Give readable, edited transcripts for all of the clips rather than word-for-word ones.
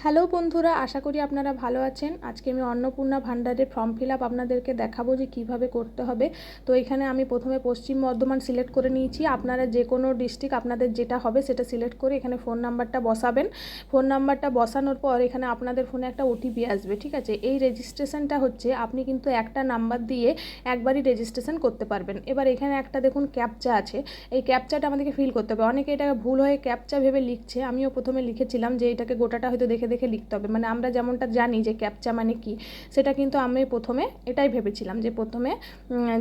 Hello বন্ধুরা, আশা করি আপনারা ভালো আছেন। আজকে আমি অন্নপূর্ণা ভান্ডারের ফর্ম ফিল আপ আপনাদেরকে দেখাবো যে কিভাবে করতে হবে। তো এখানে আমি প্রথমে পশ্চিম বর্ধমান সিলেক্ট করে নিয়েছি। আপনারা যে কোনো ডিস্ট্রিক্ট আপনাদের যেটা হবে সেটা সিলেক্ট করে এখানে ফোন নাম্বারটা বসাবেন। ফোন নাম্বারটা বসানোর পর এখানে আপনাদের ফোনে একটা ওটিপি আসবে, ঠিক আছে। এই রেজিস্ট্রেশনটা হচ্ছে আপনি কিন্তু একটা নাম্বার দিয়ে একবারই রেজিস্ট্রেশন করতে পারবেন। এবার এখানে একটা দেখুন ক্যাপচা আছে, এই ক্যাপচাটা আমাদেরকে ফিল করতে হবে। অনেকে এটা ভুল হয়ে ক্যাপচা ভেবে লিখছে, আমিও প্রথমে লিখেছিলাম যে এটাকে গোটাটা হয়তো দেখে দেখে লিখতে হবে, মানে আমরা যেমনটা জানি যে ক্যাপচা মানে কি, সেটা কিন্তু আমি প্রথমে এটাই ভেবেছিলাম যে প্রথমে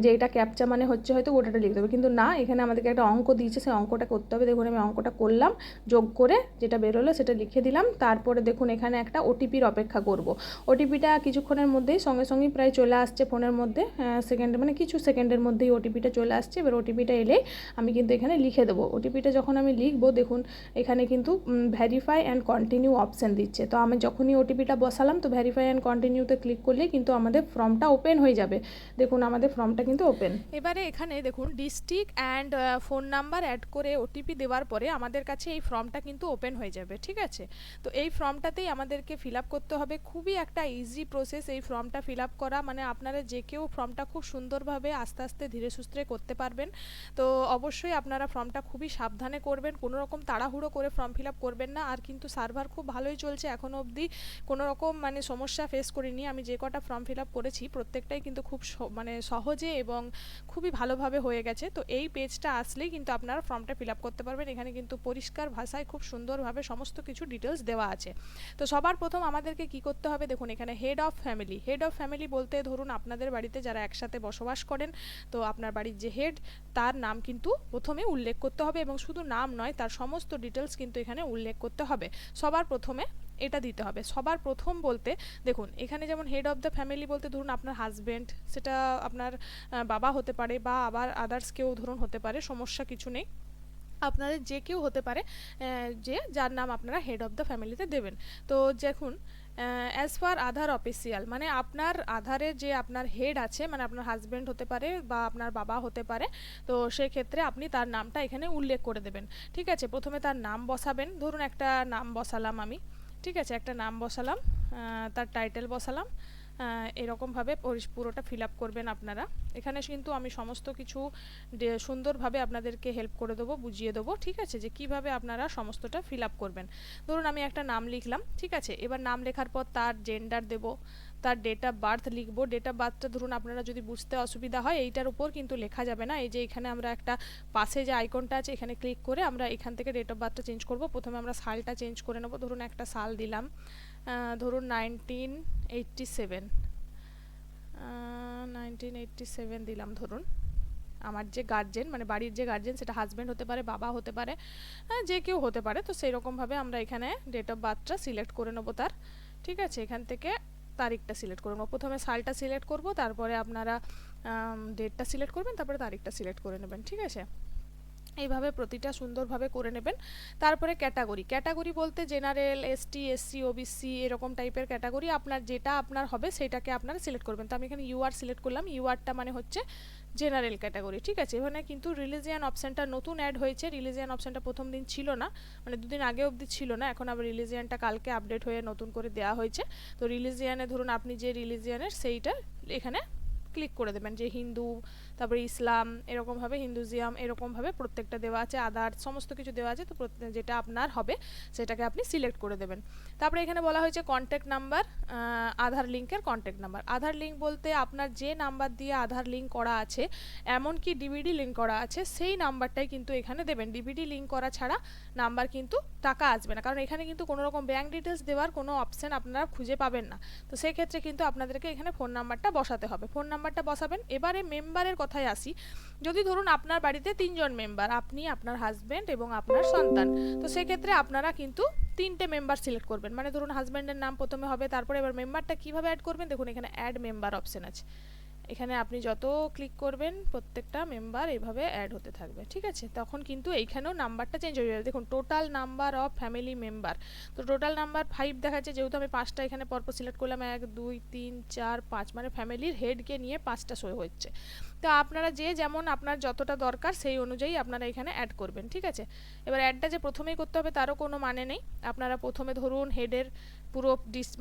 যে এটা ক্যাপচা মানে হচ্ছে হয়তো গোটাটা লিখতে হবে, কিন্তু না, এখানে আমাদেরকে একটা অঙ্ক দিয়েছে, সেই অঙ্কটা করতে হবে। দেখুন আমি অঙ্কটা করলাম, যোগ করে যেটা বেরোলো সেটা লিখে দিলাম। তারপরে দেখুন এখানে একটা ওটিপির অপেক্ষা করব। ওটিপিটা কিছুক্ষণের মধ্যেই সঙ্গে সঙ্গেই প্রায় চলে আসছে ফোনের মধ্যে, সেকেন্ডে মানে কিছু সেকেন্ডের মধ্যেই ওটিপিটা চলে আসছে। এবার ওটিপিটা এলেই আমি কিন্তু এখানে লিখে দেবো। ওটিপিটা যখন আমি লিখবো দেখুন এখানে কিন্তু ভেরিফাই অ্যান্ড কন্টিনিউ অপশান দিচ্ছে। তো আমি যখনই ওটিপিটা বসালাম তো ভেরিফাই অ্যান্ড কন্টিনিউতে ক্লিক করলেই কিন্তু আমাদের ফর্মটা ওপেন হয়ে যাবে। দেখুন আমাদের ফর্মটা কিন্তু ওপেন। এবারে এখানে দেখুন district and phone number add করে ওটিপি দেওয়ার পরে আমাদের কাছে এই ফর্মটা কিন্তু ওপেন হয়ে যাবে, ঠিক আছে। তো এই ফর্মটাতেই আমাদেরকে ফিল আপ করতে হবে। খুবই একটা ইজি প্রসেস এই ফর্মটা ফিল আপ করা, মানে আপনারা যে কেউ ফর্মটা খুব সুন্দরভাবে আস্তে আস্তে ধীরে সুস্থে করতে পারবেন। তো অবশ্যই আপনারা ফর্মটা খুবই সাবধানে করবেন, কোনো রকম তাড়াহুড়ো করে ফর্ম ফিল আপ করবেন না। আর কিন্তু সার্ভার খুব ভালোই চলছে, এখনও অবধি কোনো রকম মানে সমস্যা ফেস করিনি। আমি যে কটা ফর্ম ফিল আপ করেছি প্রত্যেকটাই কিন্তু খুব মানে সহজে এবং খুবই ভালোভাবে হয়ে গেছে। তো এই পেজটা আসলেই কিন্তু আপনারা ফর্মটা ফিল আপ করতে পারবেন। এখানে কিন্তু পরিষ্কার ভাষায় খুব সুন্দরভাবে সমস্ত কিছু ডিটেলস দেওয়া আছে। তো সবার প্রথম আমাদেরকে কি করতে হবে, দেখুন এখানে head of family. Head of family বলতে ধরুন আপনাদের বাড়িতে যারা একসাথে বসবাস করেন, তো আপনার বাড়ির যে হেড তার নাম কিন্তু প্রথমে উল্লেখ করতে হবে, এবং শুধু নাম নয় তার সমস্ত ডিটেলস কিন্তু এখানে উল্লেখ করতে হবে। সবার প্রথমে এটা দিতে হবে। সবার প্রথম বলতে দেখুন এখানে যেমন হেড অফ দ্য ফ্যামিলি বলতে ধরুন আপনার হাজব্যান্ড, সেটা আপনার বাবা হতে পারে বা আবার আদার্স কেউ ধরুন হতে পারে, সমস্যা কিছু নেই, আপনাদের যে কেউ হতে পারে যে যার নাম আপনারা হেড অফ দ্য ফ্যামিলিতে দেবেন। তো দেখুন অ্যাজ পার আধার অফিসিয়াল, মানে আপনার আধারে যে আপনার হেড আছে, মানে আপনার হাজব্যান্ড হতে পারে বা আপনার বাবা হতে পারে, তো সেক্ষেত্রে আপনি তার নামটা এখানে উল্লেখ করে দেবেন, ঠিক আছে। প্রথমে তার নাম বসাবেন, ধরুন একটা নাম বসালাম আমি, ঠিক আছে, একটা নাম বসালাম, তার টাইটেল বসালাম, এরকমভাবে পুরোটা ফিল আপ করবেন আপনারা। এখানে কিন্তু আমি সমস্ত কিছু সুন্দরভাবে আপনাদেরকে হেল্প করে দেবো, বুঝিয়ে দেবো, ঠিক আছে, যে কিভাবে আপনারা সমস্তটা ফিল আপ করবেন। ধরুন আমি একটা নাম লিখলাম, ঠিক আছে। এবার নাম লেখার পর তার জেন্ডার দেব, তার ডেট অফ বার্থ লিখবো। ডেট অফ বার্থটা ধরুন আপনারা যদি বুঝতে অসুবিধা হয় এইটার উপর কিন্তু লেখা যাবে না, এই যে এখানে আমরা একটা পাশে যে আইকনটা আছে এখানে ক্লিক করে আমরা এখান থেকে ডেট অফ বার্থটা চেঞ্জ করব। প্রথমে আমরা সালটা চেঞ্জ করে নেব, ধরুন একটা সাল দিলাম, ধরুন 1987, 1987 দিলাম। ধরুন আমার যে গার্জেন, মানে বাড়ির যে গার্জেন, সেটা হাজব্যান্ড হতে পারে, বাবা হতে পারে, যে কেউ হতে পারে। তো সেই রকমভাবে আমরা এখানে ডেট অফ বার্থটা সিলেক্ট করে নেবো তার, ঠিক আছে। এখান থেকে তারিখটা সিলেক্ট করে নেবো, প্রথমে সালটা সিলেক্ট করব, তারপরে আপনারা ডেটটা সিলেক্ট করবেন, তারপরে তারিখটা সিলেক্ট করে নেবেন, ঠিক আছে। এইভাবে প্রতিটা সুন্দরভাবে করে নেবেন। তারপরে ক্যাটাগরি, ক্যাটাগরি বলতে জেনারেল, এসটি, এসসি, ওবিসি এরকম টাইপের ক্যাটাগরি, আপনার যেটা আপনার হবে সেটাকে আপনারা সিলেক্ট করবেন। তো আমি এখানে ইউআর সিলেক্ট করলাম, ইউআরটা মানে হচ্ছে জেনারেল ক্যাটাগরি, ঠিক আছে। এখানে কিন্তু রিলিজিয়ান অপশানটা নতুন অ্যাড হয়েছে, রিলিজিয়ান অপশানটা প্রথম দিন ছিল না, মানে দুদিন আগে অবধি ছিল না, এখন আবার রিলিজিয়ানটা কালকে আপডেট হয়ে নতুন করে দেওয়া হয়েছে। তো রিলিজিয়ানে ধরুন আপনি যে রিলিজিয়ানের সেইটা এখানে ক্লিক করে দেবেন, যে হিন্দু, তারপরে ইসলাম, এরকমভাবে হিন্দুজিয়াম, এরকমভাবে প্রত্যেকটা দেওয়া আছে, আদার সমস্ত কিছু দেওয়া আছে। তো যেটা আপনার হবে সেটাকে আপনি সিলেক্ট করে দেবেন। তারপরে এখানে বলা হয়েছে কন্ট্যাক্ট নাম্বার, আধার লিঙ্কের কন্ট্যাক্ট নাম্বার। আধার লিঙ্ক বলতে আপনার যে নাম্বার দিয়ে আধার লিঙ্ক করা আছে, এমনকি ডিবিডি লিঙ্ক করা আছে, সেই নাম্বারটাই কিন্তু এখানে দেবেন। ডিবিডি লিঙ্ক করা ছাড়া নাম্বার কিন্তু টাকা আসবে না, কারণ এখানে কিন্তু কোনো রকম ব্যাঙ্ক ডিটেলস দেওয়ার কোনো অপশান আপনারা খুঁজে পাবেন না। তো সেই ক্ষেত্রে কিন্তু আপনাদেরকে এখানে ফোন নাম্বারটা বসাতে হবে, ফোন নাম্বারটা বসাবেন। এবারে মেম্বারের কথায় আসি, যদি ধরুন আপনার বাড়িতে 3জন মেম্বার, আপনি, আপনার হাজব্যান্ড এবং আপনার সন্তান, তো সেক্ষেত্রে আপনারা কিন্তু 3টে মেম্বার সিলেক্ট করবেন। মানে ধরুন হাজব্যান্ডের নাম প্রথমে হবে, তারপরে এবার মেম্বারটা কীভাবে অ্যাড করবেন, দেখুন এখানে অ্যাড মেম্বার অপশান আছে, এখানে আপনি যত ক্লিক করবেন প্রত্যেকটা মেম্বার এইভাবে অ্যাড হতে থাকবে, ঠিক আছে। তখন কিন্তু এইখানেও নাম্বারটা চেঞ্জ হয়ে যাবে। দেখুন total number of family member, তো টোটাল নাম্বার 5 দেখাচ্ছে, যেহেতু আমি 5টা এখানে পরপর সিলেক্ট করলাম, 1 2 3 4 5, মানে ফ্যামিলির হেডকে নিয়ে 5টা শো হচ্ছে। তো আপনারা যে যেমন আপনার যতটা দরকার সেই অনুযায়ী আপনারা এখানে অ্যাড করবেন, ঠিক আছে। এবার অ্যাডটা যে প্রথমেই করতে হবে তারও কোনো মানে নেই, আপনারা প্রথমে ধরুন হেডের পুরো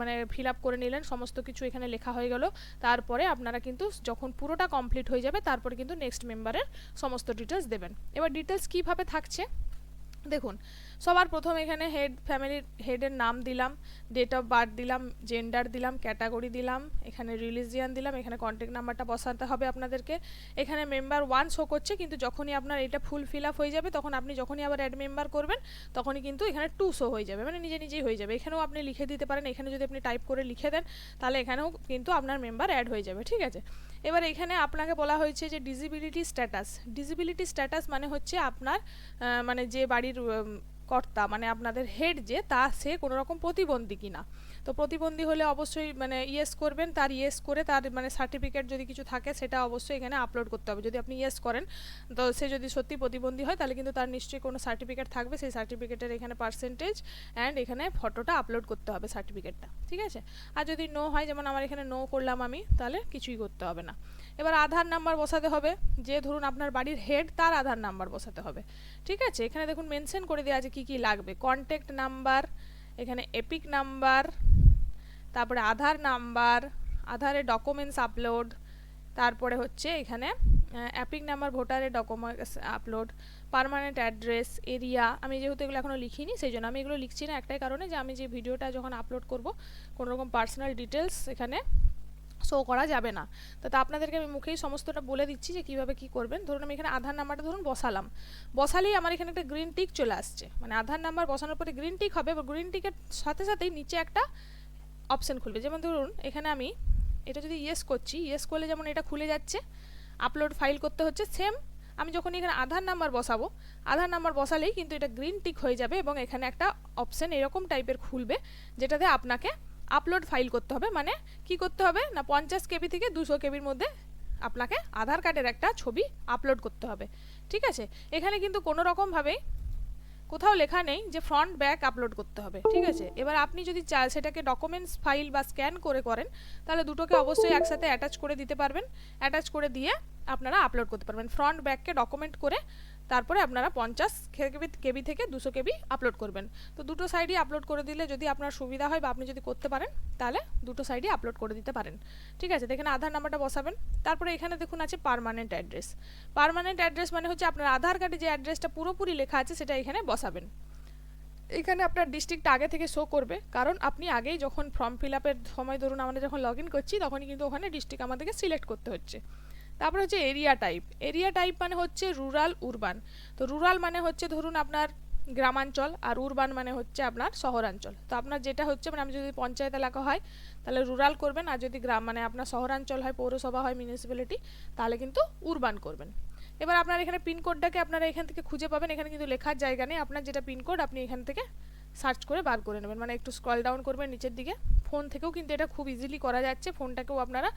মানে ফিল আপ করে নিলেন, সমস্ত কিছু এখানে লেখা হয়ে গেল। তারপরে আপনারা কিন্তু যখন পুরোটা কমপ্লিট হয়ে যাবে তারপরে কিন্তু নেক্সট মেম্বারের সমস্ত ডিটেলস দেবেন। এবার ডিটেলস কীভাবে থাকছে দেখুন, সবার প্রথম এখানে ফ্যামিলির হেডের নাম দিলাম, ডেট অফ বার্থ দিলাম, জেন্ডার দিলাম, ক্যাটাগরি দিলাম, এখানে রিলিজিয়ান দিলাম, এখানে কন্ট্যাক্ট নাম্বারটা বসাতে হবে আপনাদেরকে। এখানে মেম্বার 1 শো করছে, কিন্তু যখনই আপনার এটা ফুল ফিল আপ হয়ে যাবে তখন আপনি যখনই আবার অ্যাড মেম্বার করবেন তখনই কিন্তু এখানে 2 শো হয়ে যাবে, মানে নিজেই হয়ে যাবে। এখানেও আপনি লিখে দিতে পারেন, এখানে যদি আপনি টাইপ করে লিখে দেন তাহলে এখানেও কিন্তু আপনার মেম্বার অ্যাড হয়ে যাবে, ঠিক আছে। এবার এখানে আপনাকে বলা হয়েছে যে ডিসেবিলিটি স্ট্যাটাস মানে হচ্ছে আপনার মানে যে বাড়ির কর্তা মানে আপনাদের হেড যে সে কোনো রকম প্রতিবন্ধী কিনা। তো প্রতিবন্ধী হলে অবশ্যই মানে ইয়েস করবেন, তার ইয়েস করে তার মানে সার্টিফিকেট যদি কিছু থাকে সেটা অবশ্যই এখানে আপলোড করতে হবে। যদি আপনি ইয়েস করেন তো সে যদি সত্যি প্রতিবন্ধী হয় তাহলে কিন্তু তার নিশ্চয়ই কোনো সার্টিফিকেট থাকবে, সেই সার্টিফিকেটের এখানে পার্সেন্টেজ অ্যান্ড এখানে ফটোটা আপলোড করতে হবে সার্টিফিকেটটা, ঠিক আছে। আর যদি নো হয়, যেমন আমার এখানে নো করলাম আমি, তাহলে কিছুই করতে হবে না। এবার আধার নাম্বার বসাতে হবে, যে ধরুন আপনার বাড়ির হেড তার আধার নাম্বার বসাতে হবে, ঠিক আছে। এখানে দেখুন মেনশন করে দেওয়া আছে কি লাগবে, কন্ট্যাক্ট নাম্বার, এখানে এপিক নাম্বার, তারপরে আধার নাম্বার, আধারের ডকুমেন্টস আপলোড, তারপরে হচ্ছে এখানে এপিক নাম্বার, ভোটারের documents upload, permanent address, area. আমি যেহেতু এগুলো এখনও লিখিনি সেই জন্য আমি এগুলো লিখছি না, একটাই কারণে যে আমি যে ভিডিওটা যখন আপলোড করব কোনো রকম পার্সোনাল ডিটেলস এখানে শো করা যাবে না। তো আপনাদেরকে আমি মুখেই সমস্তটা বলে দিচ্ছি যে কীভাবে কী করবেন। ধরুন আমি এখানে আধার নাম্বারটা ধরুন বসালেই আমার এখানে একটা গ্রিন টিক চলে আসছে, মানে আধার নাম্বার বসানোর পরে গ্রিন টিক হবে, এবং গ্রিন টিকের সাথে সাথেই নিচে একটা অপশান খুলবে। যেমন ধরুন এখানে আমি এটা যদি ইয়েস করছি, ইয়েস করলে যেমন এটা খুলে যাচ্ছে, আপলোড ফাইল করতে হচ্ছে, সেম আমি যখন এখানে আধার নাম্বার বসাবো, আধার নাম্বার বসালেই কিন্তু এটা গ্রিন টিক হয়ে যাবে এবং এখানে একটা অপশান এরকম টাইপের খুলবে যেটাতে আপনাকে আপলোড ফাইল করতে হবে। মানে কি করতে হবে না, 50 কেবি থেকে 200 কেবির মধ্যে আপনাকে আধার কার্ডের একটা ছবি আপলোড করতে হবে, ঠিক আছে। এখানে কিন্তু কোনো রকমভাবেই কোথাও লেখা নেই যে ফ্রন্ট ব্যাক আপলোড করতে হবে, ঠিক আছে। এবার আপনি যদি চান সেটাকে ডকুমেন্টস ফাইল বা স্ক্যান করে করেন তাহলে দুটোকে অবশ্যই একসাথে অ্যাটাচ করে দিতে পারবেন, অ্যাটাচ করে দিয়ে আপনারা আপলোড করতে পারবেন। ফ্রন্ট ব্যাককে ডকুমেন্ট করে তারপরে আপনারা 50 কেবি থেকে 200 কেবি আপলোড করবেন। তো দুটো সাইডই আপলোড করে দিলে যদি আপনার সুবিধা হয় বা আপনি যদি করতে পারেন তাহলে দুটো সাইডই আপলোড করে দিতে পারেন, ঠিক আছে। দেখেন আধার নাম্বারটা বসাবেন, তারপরে এখানে দেখুন আছে পার্মানেন্ট অ্যাড্রেস। পার্মানেন্ট অ্যাড্রেস মানে হচ্ছে আপনার আধার কার্ডে যে অ্যাড্রেসটা পুরোপুরি লেখা আছে সেটা এখানে বসাবেন। এখানে আপনার ডিস্ট্রিক্ট আগে থেকে শো করবে, কারণ আপনি আগেই যখন ফর্ম ফিল আপের সময় ধরুন আমরা যখন লগ ইন করছি তখনই কিন্তু ওখানে ডিস্ট্রিক্ট আমাদেরকে সিলেক্ট করতে হচ্ছে। তারপরে হচ্ছে এরিয়া টাইপ মানে হচ্ছে রুরাল উরবান। তো রুরাল মানে হচ্ছে ধরুন আপনার গ্রামাঞ্চল, আর উরবান মানে হচ্ছে আপনার শহরাঞ্চল। তো আপনার যেটা হচ্ছে মানে আমি যদি পঞ্চায়েত এলাকা হয় তাহলে রুরাল করবেন, আর যদি গ্রাম মানে আপনার শহরাঞ্চল হয়, পৌরসভা হয়, মিউনিসিপ্যালিটি, তাহলে কিন্তু উরবান করবেন। এবার আপনার এখানে পিনকোডটাকে আপনারা এখান থেকে খুঁজে পাবেন, এখানে কিন্তু লেখার জায়গা নেই, আপনার যেটা পিনকোড আপনি এখান থেকে সার্চ করে বার করে নেবেন। মানে একটু স্ক্রল ডাউন করবেন নিচের দিকে, ফোন থেকেও কিন্তু এটা খুব ইজিলি করা যাচ্ছে, ফোনটাকেও আপনারা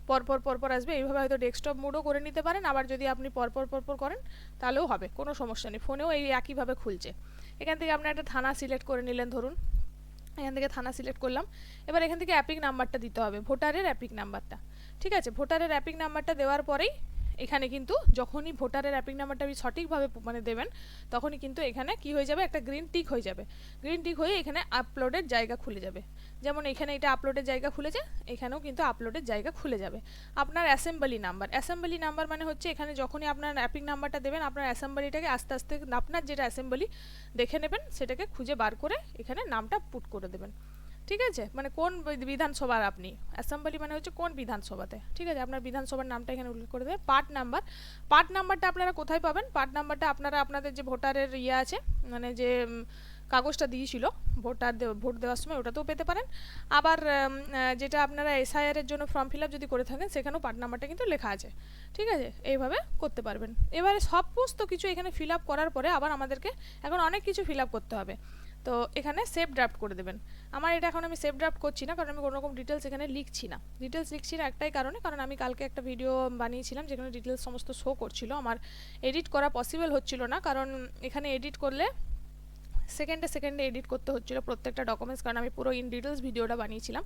পরপর আসবে, এইভাবে হয়তো ডেস্কটপ মোডও করে নিতে পারেন। আবার যদি আপনি পরপর করেন তাহলেও হবে, কোনো সমস্যা নেই, ফোনেও এই একইভাবে খুলছে। এখান থেকে আপনার একটা থানা সিলেক্ট করে নিলেন, ধরুন এখান থেকে থানা সিলেক্ট করলাম। এবার এখান থেকে অ্যাপিক নাম্বারটা দিতে হবে, ভোটারের অ্যাপিক নাম্বারটা, ঠিক আছে। ভোটারের অ্যাপিক নাম্বারটা দেওয়ার পরেই এখানে কিন্তু যখনই ভোটারের অ্যাপিক নাম্বারটা আপনি সঠিকভাবে মানে দেবেন তখনই কিন্তু এখানে কি হয়ে যাবে, একটা গ্রিন টিক হয়ে যাবে। গ্রিন টিক হয়ে এখানে আপলোডের জায়গা খুলে যাবে, যেমন এখানে এটা আপলোডের জায়গা খুলেছে, এখানেও কিন্তু আপলোডের জায়গা খুলে যাবে। আপনার অ্যাসেম্বলি নাম্বার মানে হচ্ছে এখানে যখনই আপনার অ্যাপিক নাম্বারটা দেবেন আপনার অ্যাসেম্বলিটাকে আস্তে আস্তে আপনার যেটা অ্যাসেম্বলি দেখে নেবেন, সেটাকে খুঁজে বার করে এখানে নামটা পুট করে দেবেন, ঠিক আছে। মানে কোন বিধানসভার আপনি, অ্যাসেম্বলি মানে হচ্ছে কোন বিধানসভাতে, ঠিক আছে। আপনার বিধানসভার নামটা এখানে উল্লেখ করে দেবে। পার্ট নাম্বারটা আপনারা কোথায় পাবেন, পার্ট নাম্বারটা আপনারা আপনাদের যে ভোটারের ইয়ে আছে মানে যে কাগজটা দিয়েছিল ভোট দেওয়ার সময় ওটাতেও পেতে পারেন। আবার যেটা আপনারা এসআইআর এর জন্য ফর্ম ফিল আপ যদি করে থাকেন সেখানেও পার্ট নাম্বারটা কিন্তু লেখা আছে, ঠিক আছে। এইভাবে করতে পারবেন। এবারে সমস্ত কিছু এখানে ফিল আপ করার পরে আবার আমাদেরকে এখন অনেক কিছু ফিল আপ করতে হবে। তো এখানে সেভ ড্রাফট করে দেবেন। আমার এটা এখন আমি সেভ ড্রাফট করছি না, কারণ আমি কোনো রকম ডিটেলস এখানে লিখছি না একটাই কারণে, কারণ আমি কালকে একটা ভিডিও বানিয়েছিলাম যেখানে ডিটেলস সমস্ত শো করছিল, আমার এডিট করা পসিবল হচ্ছিল না, কারণ এখানে এডিট করলে সেকেন্ডে এডিট করতে হচ্ছিল প্রত্যেকটা ডকুমেন্টস, কারণ আমি পুরো ইন ডিটেলস ভিডিওটা বানিয়েছিলাম,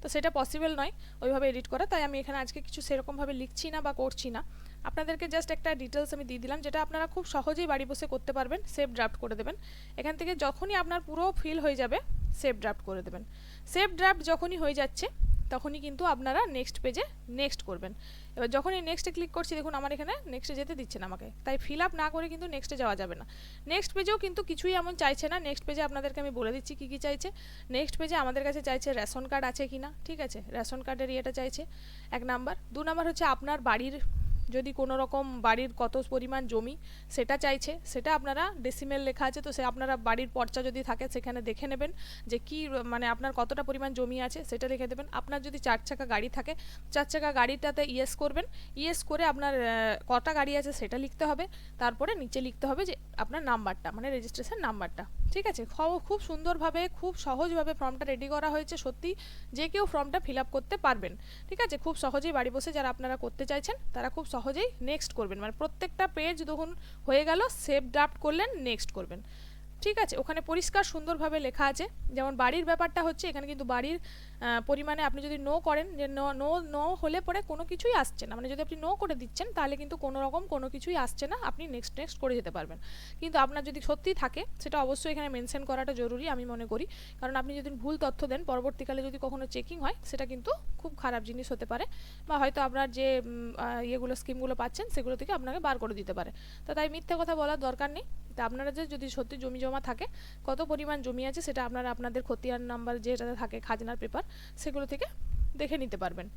তো সেটা পসিবল নয় ওইভাবে এডিট করা। তাই আমি এখানে আজকে কিছু সেরকমভাবে লিখছি না বা করছি না। আপনাদেরকে জাস্ট একটা ডিটেলস আমি দিয়ে দিলাম, যেটা আপনারা খুব সহজেই বাড়ি বসে করতে পারবেন। সেভ ড্রাফট করে দেবেন। এখান থেকে যখনই আপনার পুরো ফিল হয়ে যাবে সেভ ড্রাফট করে দেবেন। সেভ ড্রাফট যখনই হয়ে যাচ্ছে তখনই কিন্তু আপনারা নেক্সট পেজে নেক্সট করবেন। এবার যখনই নেক্সটে ক্লিক করছি, দেখুন আমার এখানে নেক্সটে যেতে দিচ্ছে না আমাকে, তাই ফিল আপ না করে কিন্তু নেক্সটে যাওয়া যাবে না। নেক্সট পেজেও কিন্তু কিছুই এমন চাইছে না। নেক্সট পেজে আপনাদেরকে আমি বলে দিচ্ছি কী কী চাইছে। নেক্সট পেজে আমাদের কাছে চাইছে রেশন কার্ড আছে কি না, ঠিক আছে, রেশন কার্ডের ইয়েটা চাইছে 1 নাম্বার। 2 নাম্বার হচ্ছে আপনার বাড়ির যদি কোনো রকম বাড়ির কত পরিমাণ জমি সেটা চাইছে, সেটা আপনারা ডেসিমেল লেখা আছে, তো সে আপনারা বাড়ির পর্চা যদি থাকে সেখানে দেখে নেবেন যে কি মানে আপনার কতটা পরিমাণ জমি আছে সেটা লিখে দেবেন। আপনার যদি 4 চাকা গাড়ি থাকে 4 চাকা গাড়িটাতে ইয়েস করবেন, ইয়েস করে আপনার কটা গাড়ি আছে সেটা লিখতে হবে। তারপরে নিচে লিখতে হবে যে আপনার নাম্বারটা, মানে রেজিস্ট্রেশন নাম্বারটা, ঠিক আছে। খুব সুন্দরভাবে খুব সহজভাবে ফর্মটা রেডি করা হয়েছে। সত্যি যে কেউ ফর্মটা ফিল আপ করতে পারবেন, ঠিক আছে। খুব সহজেই বাড়ি বসে যারা আপনারা করতে চাইছেন তারা খুব সহজেই নেক্সট করবেন, মানে প্রত্যেকটা পেজ যখন হয়ে গেল সেভ ড্রাফট করলেন, নেক্সট করবেন, ঠিক আছে। ওখানে পরিষ্কার সুন্দরভাবে লেখা আছে। যেমন বাড়ির ব্যাপারটা হচ্ছে এখানে কিন্তু বাড়ির পরিমাণে আপনি যদি নো করেন, যে নো হলে পরে কোনো কিছুই আসছে না, মানে যদি আপনি নো করে দিচ্ছেন তাহলে কিন্তু কোনো রকম কোনো কিছুই আসছে না, আপনি নেক্সট করে যেতে পারবেন। কিন্তু আপনার যদি সত্যিই থাকে সেটা অবশ্যই এখানে মেনশন করাটা জরুরি আমি মনে করি, কারণ আপনি যদি ভুল তথ্য দেন পরবর্তীকালে যদি কখনো চেকিং হয় সেটা কিন্তু খুব খারাপ জিনিস হতে পারে, বা হয়তো আপনার যে ইয়েগুলো স্কিমগুলো পাচ্ছেন সেগুলো থেকে আপনাকে বার করে দিতে পারে। তো তাই মিথ্যে কথা বলার দরকার নেই। তা আপনারা যে যদি সত্যি জমি জমা থাকে, কত পরিমাণ জমি আছে সেটা আপনারা আপনাদের খতিয়ান নাম্বার যেটাতে থাকে খাজনার পেপার সেগুলো থেকে দেখে নিতে পারবেন।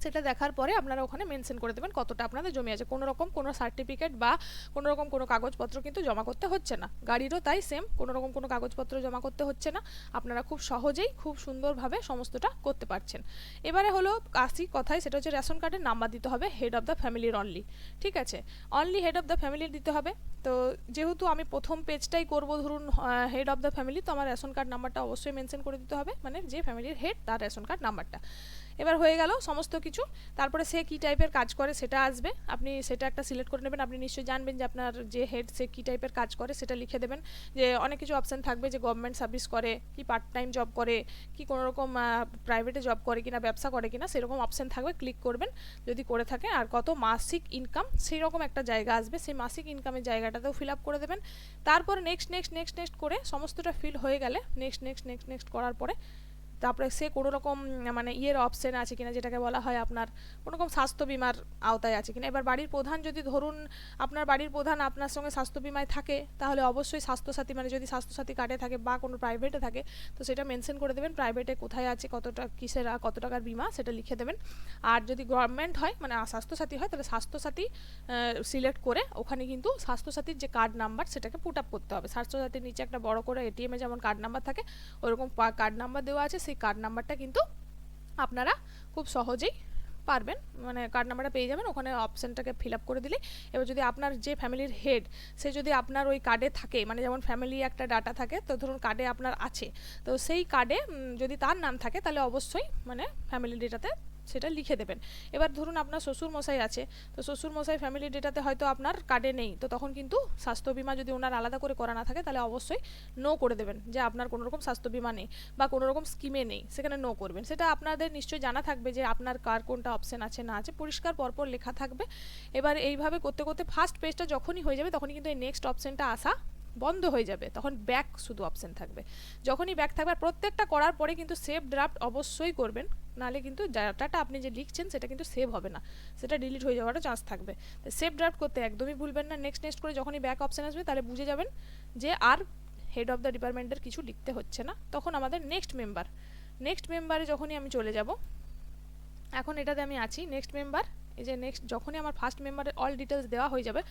সেটা দেখার পরে আপনারা ওখানে মেনশন করে দেবেন কতটা আপনাদের জমি আছে। কোনো রকম কোনো সার্টিফিকেট বা কোনো রকম কোনো কাগজপত্র কিন্তু জমা করতে হচ্ছে না। গাড়িরও তাই সেম, কোনো রকম কোনো কাগজপত্র জমা করতে হচ্ছে না। আপনারা খুব সহজেই খুব সুন্দরভাবে সমস্তটা করতে পারছেন। এবারে হলো আসি কথায়, সেটা হচ্ছে রেশন কার্ডের নাম্বার দিতে হবে হেড অফ দ্য ফ্যামিলির অনলি, ঠিক আছে। অনলি হেড অফ দ্য ফ্যামিলির দিতে হবে। তো যেহেতু আমি প্রথম পেজটাই করব ধরুন হেড অফ দ্য ফ্যামিলি, তো আমার রেশন কার্ড নাম্বারটা অবশ্যই মেনশন করে দিতে হবে, মানে যে ফ্যামিলির হেড তার রেশন কার্ড নাম্বারটা। এবার হয়ে গেল সমস্ত কিছু। তারপরে সে কী টাইপের কাজ করে সেটা আসবে, আপনি সেটা একটা সিলেক্ট করে নেবেন। আপনি নিশ্চয়ই জানবেন যে আপনার যে হেড সে কী টাইপের কাজ করে সেটা লিখে দেবেন। যে অনেক কিছু অপশান থাকবে যে গভর্নমেন্ট সার্ভিস করে কি, পার্ট টাইম জব করে কি, কোনো রকম প্রাইভেটে জব করে কিনা, ব্যবসা করে কিনা, সেরকম অপশান থাকবে, ক্লিক করবেন যদি করে থাকে। আর কত মাসিক ইনকাম সেই রকম একটা জায়গা আসবে, সেই মাসিক ইনকামের জায়গাটাতেও ফিল আপ করে দেবেন। তারপরে নেক্সট করে সমস্তটা ফিল হয়ে গেলে নেক্সট করার পরে তারপরে সে কোনো রকম মানে ইয়ের অপশান আছে কিনা, যেটাকে বলা হয় আপনার কোনো রকম স্বাস্থ্য বিমার আওতায় আছে কিনা। এবার বাড়ির প্রধান যদি ধরুন আপনার বাড়ির প্রধান আপনার সঙ্গে স্বাস্থ্য বিমায় থাকে, তাহলে অবশ্যই স্বাস্থ্যসাথী, মানে যদি স্বাস্থ্যসাথী কার্ডে থাকে বা কোনো প্রাইভেটে থাকে তো সেটা মেনশন করে দেবেন, প্রাইভেটে কোথায় আছে, কতটা কিসের কত টাকার বিমা সেটা লিখে দেবেন। আর যদি গভর্নমেন্ট হয় মানে স্বাস্থ্যসাথী হয় তাহলে স্বাস্থ্যসাথী সিলেক্ট করে ওখানে কিন্তু স্বাস্থ্যসাথীর যে কার্ড নাম্বার সেটাকে পুট আপ করতে হবে। স্বাস্থ্যসাথীর নিচে একটা বড় করে এটিএমে যেমন কার্ড নাম্বার থাকে ওরকম কার্ড নাম্বার দেওয়া আছে, সেই কার্ড নাম্বারটা কিন্তু আপনারা খুব সহজেই পারবেন, মানে কার্ড নাম্বারটা পেয়ে যাবেন, ওখানে অপশানটাকে ফিল আপ করে দিলে। এবার যদি আপনার যে ফ্যামিলির হেড সে যদি আপনার ওই কার্ডে থাকে, মানে যেমন ফ্যামিলি একটা ডাটা থাকে, তো ধরুন কার্ডে আপনার আছে, তো সেই কার্ডে যদি তার নাম থাকে তাহলে অবশ্যই মানে ফ্যামিলি ডেটাতে সেটা লিখে দেবেন। এবার ধরুন আপনার শ্বশুর মশাই আছে, তো শ্বশুর মশাই ফ্যামিলি ডেটাতে হয়তো আপনার কার্ডে নেই, তো তখন কিন্তু স্বাস্থ্য বিমা যদি ওনার আলাদা করে করা না থাকে তাহলে অবশ্যই নো করে দেবেন, যে আপনার কোনো রকম স্বাস্থ্য বিমা নেই বা কোনো রকম স্কিমে নেই, সেখানে নো করবেন। সেটা আপনাদের নিশ্চয়ই জানা থাকবে যে আপনার কার কোনটা অপশান আছে না আছে, পরিষ্কার পরপর লেখা থাকবে। এবার এইভাবে করতে করতে ফার্স্ট পেজটা যখনই হয়ে যাবে তখনই কিন্তু এই নেক্সট অপশানটা আসা বন্ধ হয়ে যাবে, তখন ব্যাক শুধু অপশান থাকবে। যখনই ব্যাক থাকবে, প্রত্যেকটা করার পরে কিন্তু সেভ ড্রাফট অবশ্যই করবেন, নাহলে কিন্তু ডাটাটা আপনি যে লিখছেন সেটা কিন্তু সেভ হবে না, সেটা ডিলিট হয়ে যাওয়ারও চান্স থাকবে। তো সেভ ড্রাফট করতে একদমই ভুলবেন না। নেক্সট করে যখনই ব্যাক অপশান আসবে তাহলে বুঝে যাবেন যে আর হেড অফ দ্য ডিপার্টমেন্টের কিছু লিখতে হচ্ছে না। তখন আমাদের নেক্সট মেম্বারে যখনই আমি চলে যাব, এখন এটাতে আমি আছি নেক্সট মেম্বার, এই যে নেক্সট যখনই আমার ফার্স্ট মেম্বারের অল ডিটেলস দেওয়া হয়ে যাবে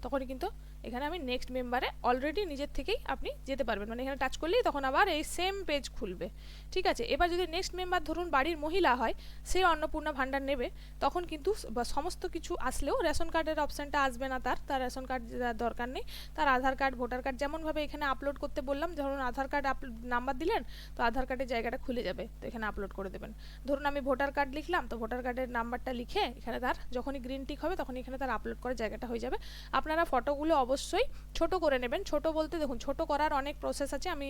তখনই কিন্তু এখানে আমি নেক্সট মেম্বারে অলরেডি নিজের থেকেই আপনি যেতে পারবেন, মানে এখানে টাচ করলেই তখন আবার এই সেম পেজ খুলবে, ঠিক আছে। এবার যদি নেক্সট মেম্বার ধরুন বাড়ির মহিলা হয়, সে অন্নপূর্ণা ভাণ্ডার নেবে, তখন কিন্তু সমস্ত কিছু আসলেও রেশন কার্ডের অপশানটা আসবে না, তার রেশন কার্ড দরকার নেই, তার আধার কার্ড ভোটার কার্ড যেমনভাবে এখানে আপলোড করতে বললাম, ধরুন আধার কার্ড নাম্বার দিলেন তো আধার কার্ডের জায়গাটা খুলে যাবে, তো এখানে আপলোড করে দেবেন। ধরুন আমি ভোটার কার্ড লিখলাম, তো ভোটার কার্ডের নাম্বারটা লিখে এখানে তার যখনই গ্রিন টিক হবে তখন এখানে তার আপলোড করার জায়গাটা হয়ে যাবে। আপনারা ফটোগুলো অবশ্যই ছোট করে নেবেন। ছোট বলতে দেখুন ছোট করার অনেক প্রসেস আছে, আমি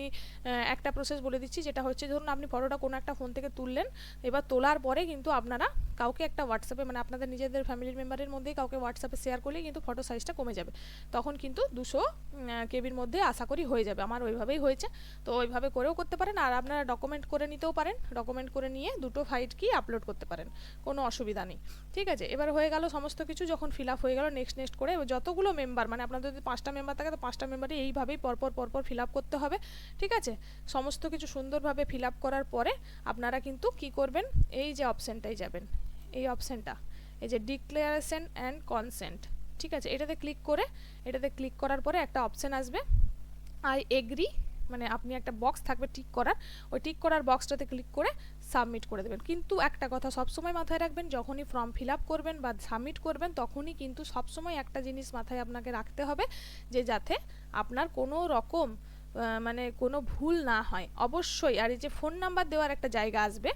একটা প্রসেস বলে দিচ্ছি, যেটা হচ্ছে ধরুন আপনি ফটোটা কোনো একটা ফোন থেকে তুললেন, এবার তোলার পরে কিন্তু আপনারা কাউকে একটা হোয়াটসঅ্যাপে মানে আপনাদের নিজেদের ফ্যামিলির মেম্বারের মধ্যেই কাউকে হোয়াটসঅ্যাপে শেয়ার করলেই কিন্তু ফটো সাইজটা কমে যাবে, তখন কিন্তু 200 কেবির মধ্যে আশা করি হয়ে যাবে। আমার ওইভাবেই হয়েছে, তো ওইভাবে করেও করতে পারেন। আর আপনারা ডকুমেন্ট করে নিতেও পারেন, ডকুমেন্ট করে নিয়ে দুটো ফাইল কি আপলোড করতে পারেন, কোনো অসুবিধা নেই। ঠিক আছে, এবার হয়ে গেল সমস্ত কিছু, যখন ফিল আপ হয়ে গেল নেক্সট করে যতগুলো মেম্বার মানে আপনাদের যদি 5টা মেম্বার থাকে তো 5টা মেম্বারই এইভাবেই পরপর ফিল আপ করতে হবে। ঠিক আছে, সমস্ত কিছু সুন্দরভাবে ফিল আপ করার পরে আপনারা কিন্তু কি করবেন, এই যে অপশানটাই যাবেন, এই অপশানটা, এই যে ডিক্লারেশন অ্যান্ড কনসেন্ট। ঠিক আছে, এটাতে ক্লিক করার পরে একটা অপশান আসবে আই এগ্রি, মানে আপনি একটা বক্স থাকবে টিক করার, ওই টিক করার বক্সটাতে ক্লিক করে সাবমিট করে দেবেন। কিন্তু একটা কথা সবসময় মাথায় রাখবেন, যখনই ফর্ম ফিল আপ করবেন বা সাবমিট করবেন তখনই কিন্তু সবসময় একটা জিনিস মাথায় আপনাকে রাখতে হবে, যে যাতে আপনার কোনো রকম মানে কোনো ভুল না হয় অবশ্যই। আর এই যে ফোন নাম্বার দেওয়ার একটা জায়গা আসবে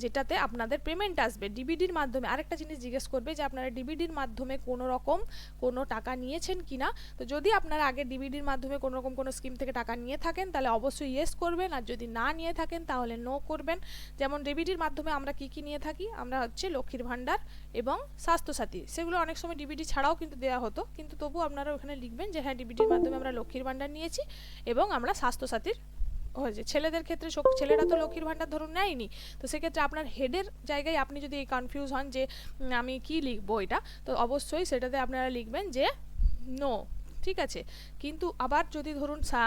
যেটাতে আপনাদের পেমেন্ট আসবে ডিবিডির মাধ্যমে। আরেকটা জিনিস জিজ্ঞেস করবে যে আপনারা ডিবিডির মাধ্যমে কোনো রকম কোনো টাকা নিয়েছেন কি না। তো যদি আপনারা আগে ডিবিডির মাধ্যমে কোনো রকম কোনো স্কিম থেকে টাকা নিয়ে থাকেন তাহলে অবশ্যই ইয়েস করবেন, আর যদি না নিয়ে থাকেন তাহলে নো করবেন। যেমন ডিবিডির মাধ্যমে আমরা কি নিয়ে থাকি, আমরা হচ্ছে লক্ষ্মীর ভাণ্ডার এবং স্বাস্থ্যসাথী, সেগুলো অনেক সময় ডিবিডি ছাড়াও কিন্তু দেওয়া হতো, কিন্তু তবু আপনারা ওখানে লিখবেন যে হ্যাঁ ডিবিডির মাধ্যমে আমরা লক্ষ্মীর ভাণ্ডার নিয়েছি এবং আমরা স্বাস্থ্যসাথীর হয়েছে। ছেলেদের ক্ষেত্রে ছেলেরা তো লক্ষ্মীর ভাণ্ডার ধরুন নেয়নি, তো সেক্ষেত্রে আপনার হেডের জায়গায় আপনি যদি এই কনফিউজ হন যে আমি কি লিখবো এটা, তো অবশ্যই সেটাতে আপনারা লিখবেন যে নো। ঠিক আছে, কিন্তু আবার যদি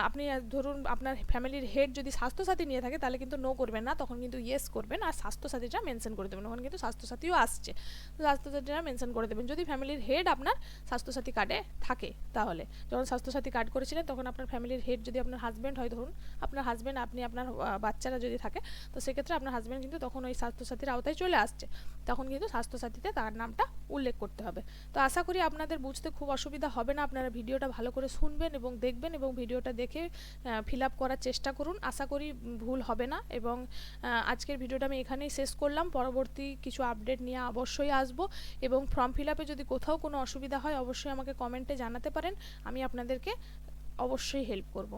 আপনি ধরুন আপনার ফ্যামিলির হেড যদি স্বাস্থ্যসাথী নিয়ে থাকে তাহলে কিন্তু নো করবেন না, তখন কিন্তু ইয়েস করবেন আর স্বাস্থ্যসাথীটা মেনশন করে দেবেন, ওখানে কিন্তু স্বাস্থ্যসাথীও আসছে, তো স্বাস্থ্যসাথীটা মেনশন করে দেবেন যদি ফ্যামিলির হেড আপনার স্বাস্থ্যসাথী কার্ডে থাকে। তাহলে যখন স্বাস্থ্যসাথী কার্ড করেছিলেন তখন আপনার ফ্যামিলির হেড যদি আপনার হাজব্যান্ড হয়, ধরুন আপনার হাজব্যান্ড, আপনি আপনার বাচ্চারা যদি থাকে, তো সেক্ষেত্রে আপনার হাজব্যান্ড কিন্তু তখন ওই স্বাস্থ্যসাথীর আওতায় চলে আসছে, তখন কিন্তু স্বাস্থ্যসাথীতে তার নামটা উল্লেখ করতে হবে। তো আশা করি আপনাদের বুঝতে খুব অসুবিধা হবে না, আপনারা ভিডিওটা ভালো করে শুনবেন এবং দেখবেন এবং ভিডিওটা দেখে ফিল আপ করার চেষ্টা করুন, আশা করি ভুল হবে না। এবং আজকের ভিডিওটা আমি এখানেই শেষ করলাম, পরবর্তী কিছু আপডেট নিয়ে অবশ্যই আসব, এবং ফর্ম ফিল আপে যদি কোথাও কোনো অসুবিধা হয় অবশ্যই আমাকে কমেন্টে জানাতে পারেন, আমি আপনাদেরকে অবশ্যই হেল্প করব।